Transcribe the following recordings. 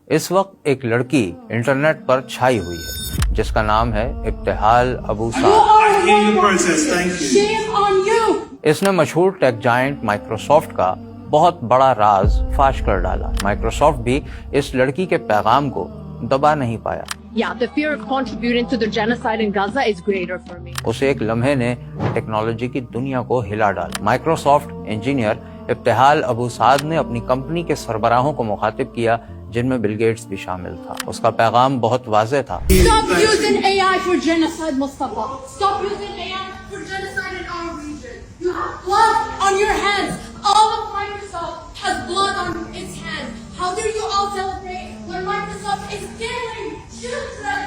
اس وقت ایک لڑکی انٹرنیٹ پر چھائی ہوئی ہے جس کا نام ہے ابتہال ابو سعد۔ اس نے مشہور ٹیک جائنٹ مائکروسافٹ کا بہت بڑا راز فاش کر ڈالا۔ مائکروسافٹ بھی اس لڑکی کے پیغام کو دبا نہیں پایا۔ The fear of contributing to the genocide in Gaza is greater for me. اسے ایک لمحے نے ٹیکنالوجی کی دنیا کو ہلا ڈالا۔ مائکروسافٹ انجینئر ابتہال ابو سعد نے اپنی کمپنی کے سربراہوں کو مخاطب کیا جن میں بل گیٹس بھی شامل تھا۔ اس کا پیغام بہت واضح تھا۔ Stop using AI for genocide, Mustafa. Stop using AI for genocide in our region. You have blood on your hands. All of Microsoft has blood on its hands. How do you all celebrate when Microsoft is killing children?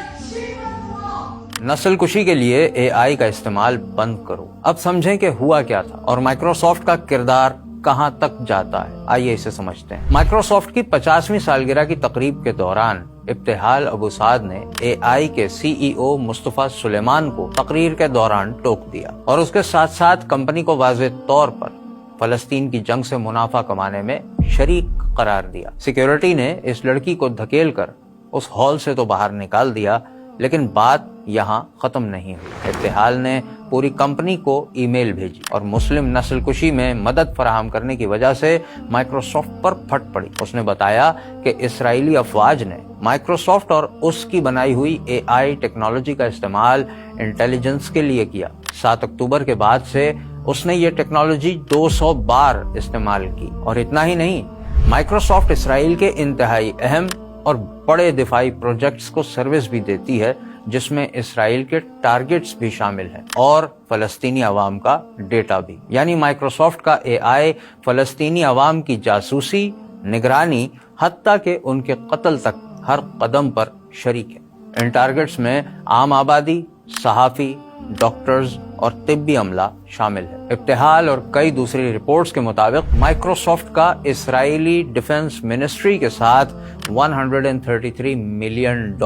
نسل کشی کے لیے اے آئی کا استعمال بند کرو۔ اب سمجھیں کہ ہوا کیا تھا اور مائکروسافٹ کا کردار کہاں تک جاتا ہے۔ آئیے اسے سمجھتے ہیں۔ مائکروسافٹ کی 50ویں سالگرہ کی تقریب کے دوران ابتہال ابو سعد نے اے آئی کے سی ای او مصطفیٰ سلیمان کو تقریر کے دوران ٹوک دیا اور اس کے ساتھ ساتھ کمپنی کو واضح طور پر فلسطین کی جنگ سے منافع کمانے میں شریک قرار دیا۔ سیکیورٹی نے اس لڑکی کو دھکیل کر اس ہال سے تو باہر نکال دیا، لیکن بات یہاں ختم نہیں ہوئی۔ ابتہال نے پوری کمپنی کو ای میل بھیجی اور مسلم نسل کشی میں مدد فراہم کرنے کی وجہ سے مائکروسافٹ پر پھٹ پڑی۔ اس نے بتایا کہ اسرائیلی افواج نے مائکروسافٹ اور اس کی بنائی ہوئی اے آئی ٹیکنالوجی کا استعمال انٹیلیجنس کے لیے کیا۔ 7 اکتوبر کے بعد سے اس نے یہ ٹیکنالوجی 200 بار استعمال کی، اور اتنا ہی نہیں، مائکروسافٹ اسرائیل کے انتہائی اہم اور بڑے دفاعی پروجیکٹس کو سروس بھی دیتی ہے جس میں اسرائیل کے ٹارگٹس بھی شامل ہیں اور فلسطینی عوام کا ڈیٹا بھی۔ یعنی مائکروسافٹ کا اے آئی فلسطینی عوام کی جاسوسی، نگرانی، حتیٰ کہ ان کے قتل تک ہر قدم پر شریک ہے۔ ان ٹارگٹس میں عام آبادی، صحافی، ڈاکٹرز اور طبی عملہ شامل ہے۔ ابتہال اور کئی دوسری رپورٹس کے مطابق مائکروسافٹ کا اسرائیلی ڈیفنس منسٹری کے ساتھ $133 ملین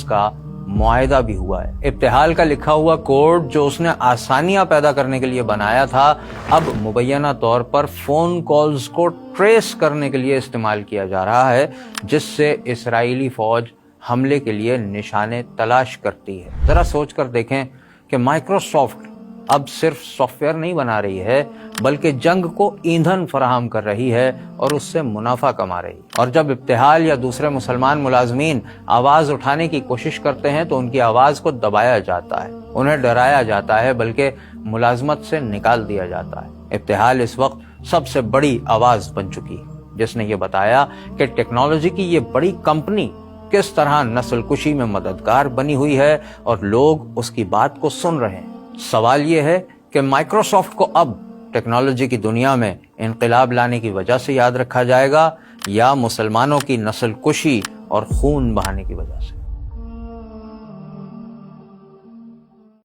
کا معاہدہ بھی ہوا ہے۔ ابتہال کا لکھا ہوا کوڈ جو اس نے آسانیاں پیدا کرنے کے لیے بنایا تھا، اب مبینہ طور پر فون کالز کو ٹریس کرنے کے لیے استعمال کیا جا رہا ہے، جس سے اسرائیلی فوج حملے کے لیے نشانے تلاش کرتی ہے۔ ذرا سوچ کر دیکھیں کہ مائکروسافٹ اب صرف سافٹ ویئر نہیں بنا رہی ہے بلکہ جنگ کو ایندھن فراہم کر رہی ہے اور اس سے منافع کما رہی ہے۔ اور جب ابتہال یا دوسرے مسلمان ملازمین آواز اٹھانے کی کوشش کرتے ہیں تو ان کی آواز کو دبایا جاتا ہے، انہیں ڈرایا جاتا ہے، بلکہ ملازمت سے نکال دیا جاتا ہے۔ ابتہال اس وقت سب سے بڑی آواز بن چکی ہے جس نے یہ بتایا کہ ٹیکنالوجی کی یہ بڑی کمپنی کس طرح نسل کشی میں مددگار بنی ہوئی ہے اور لوگ اس کی بات کو سن رہے ہیں۔ سوال یہ ہے کہ مائکروسافٹ کو اب ٹیکنالوجی کی دنیا میں انقلاب لانے کی وجہ سے یاد رکھا جائے گا یا مسلمانوں کی نسل کشی اور خون بہانے کی وجہ سے؟